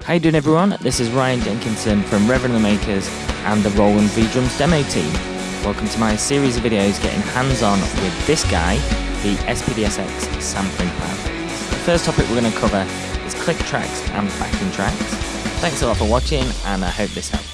How you doing, everyone? This is Ryan Jenkinson from Reverend And The Makers and the Roland V-Drums demo team. Welcome to my series of videos getting hands-on with this guy, the SPD-SX sampling pad. The first topic we're going to cover is click tracks and backing tracks. Thanks a lot for watching, and I hope this helps.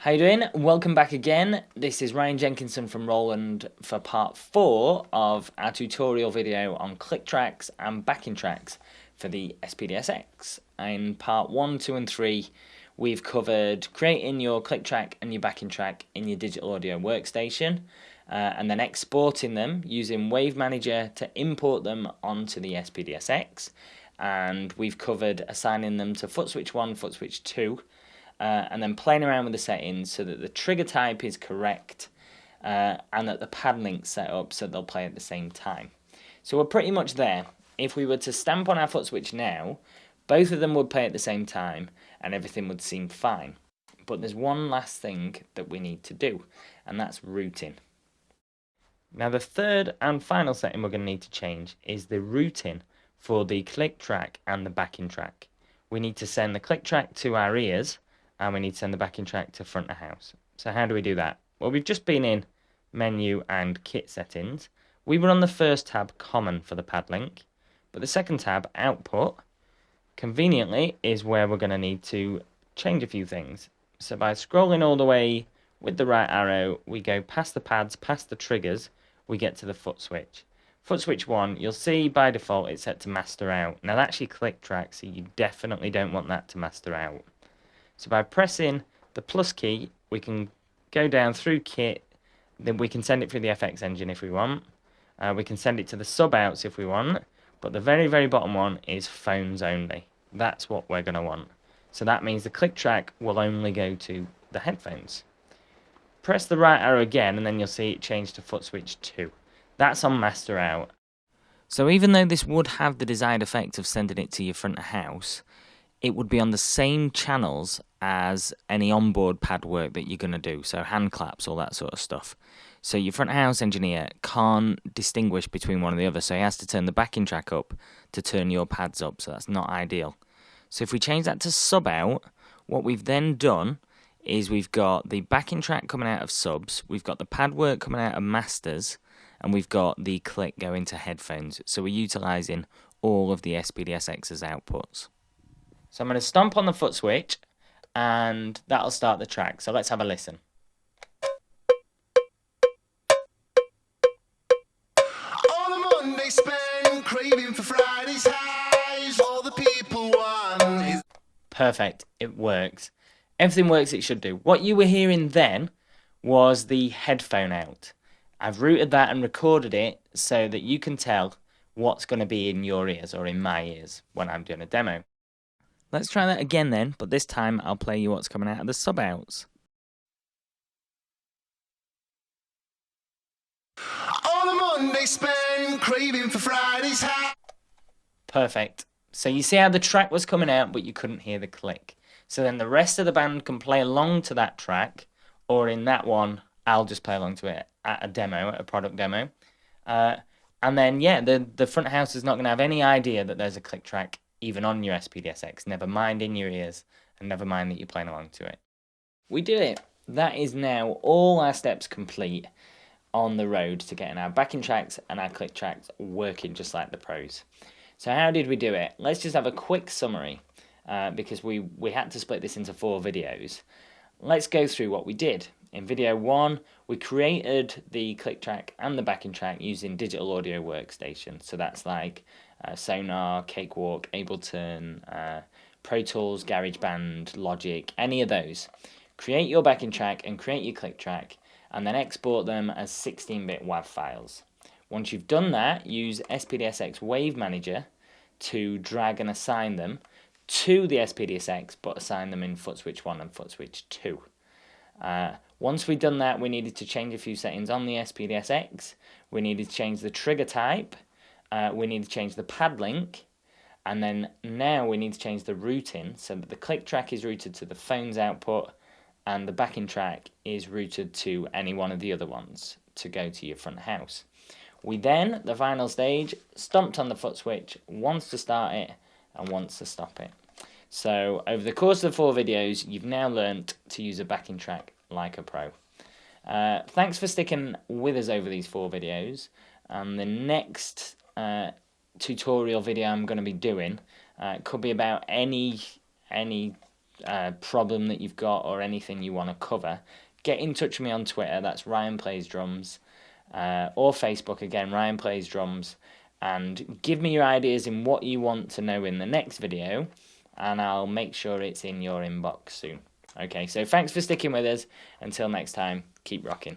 How you doing? Welcome back again. This is Ryan Jenkinson from Roland for part 4 of our tutorial video on click tracks and backing tracks for the SPD-SX. In part 1, 2 and 3 we've covered creating your click track and your backing track in your digital audio workstation and then exporting them using Wave Manager to import them onto the SPD-SX, and we've covered assigning them to foot switch 1, foot switch 2, and then playing around with the settings so that the trigger type is correct and that the pad link's set up so they'll play at the same time. So we're pretty much there. If we were to stamp on our foot switch now, both of them would play at the same time and everything would seem fine. But there's one last thing that we need to do, and that's routing. Now the third and final setting we're going to need to change is the routing for the click track and the backing track. We need to send the click track to our ears, and we need to send the backing track to front of house. So how do we do that? Well, we've just been in menu and kit settings. We were on the first tab, common, for the pad link, but the second tab, output, conveniently is where we're going to need to change a few things. So by scrolling all the way with the right arrow, we go past the pads, past the triggers, we get to the foot switch. Foot switch 1, you'll see by default it's set to master out. Now that's actually click track, so you definitely don't want that to master out. So by pressing the plus key, we can go down through kit, then we can send it through the FX engine if we want. We can send it to the sub outs if we want, but the very, very bottom one is phones only. That's what we're going to want. So that means the click track will only go to the headphones. Press the right arrow again, and then you'll see it change to foot switch 2. That's on master out. So even though this would have the desired effect of sending it to your front of house, it would be on the same channels as any onboard pad work that you're going to do, so hand claps, all that sort of stuff. So your front of house engineer can't distinguish between one or the other, so he has to turn the backing track up to turn your pads up, so that's not ideal. So if we change that to sub out, what we've then done is we've got the backing track coming out of subs, we've got the pad work coming out of masters, and we've got the click going to headphones. So we're utilising all of the SPD-SX's outputs. So I'm going to stomp on the foot switch, and that'll start the track. So let's have a listen. On a Monday spent craving for Friday's highs. All the people want is... Perfect. It works. Everything works it should do. What you were hearing then was the headphone out. I've routed that and recorded it so that you can tell what's going to be in your ears, or in my ears, when I'm doing a demo. Let's try that again then, but this time I'll play you what's coming out of the sub outs. On a Monday spent craving for Friday's high. Perfect. So you see how the track was coming out, but you couldn't hear the click. So then the rest of the band can play along to that track, or in that one, I'll just play along to it at a demo, at a product demo. And then, yeah, the front house is not going to have any idea that there's a click track even on your SPD-SX, never mind in your ears, and never mind that you're playing along to it. We did it. That is now all our steps complete on the road to getting our backing tracks and our click tracks working just like the pros. So how did we do it? Let's just have a quick summary, because we had to split this into 4 videos. Let's go through what we did. In video 1, we created the click track and the backing track using Digital Audio Workstation. So that's like Sonar, Cakewalk, Ableton, Pro Tools, GarageBand, Logic, any of those. Create your backing track and create your click track, and then export them as 16-bit WAV files. Once you've done that, use SPD-SX Wave Manager to drag and assign them to the SPD-SX, but assign them in foot switch 1 and foot switch 2. Once we've done that, we needed to change a few settings on the SPD-SX. We needed to change the trigger type. We need to change the pad link. And then now we need to change the routing so that the click track is routed to the phone's output and the backing track is routed to any one of the other ones to go to your front house. We then, the final stage, stomped on the foot switch once to start it and once to stop it. So over the course of the 4 videos, you've now learnt to use a backing track like a pro. Thanks for sticking with us over these 4 videos. The next tutorial video I'm going to be doing could be about any problem that you've got or anything you want to cover. Get in touch with me on Twitter, that's Ryan Plays Drums, or Facebook, again, Ryan Plays Drums, and give me your ideas in what you want to know in the next video, and I'll make sure it's in your inbox soon. Okay, so thanks for sticking with us. Until next time, keep rocking.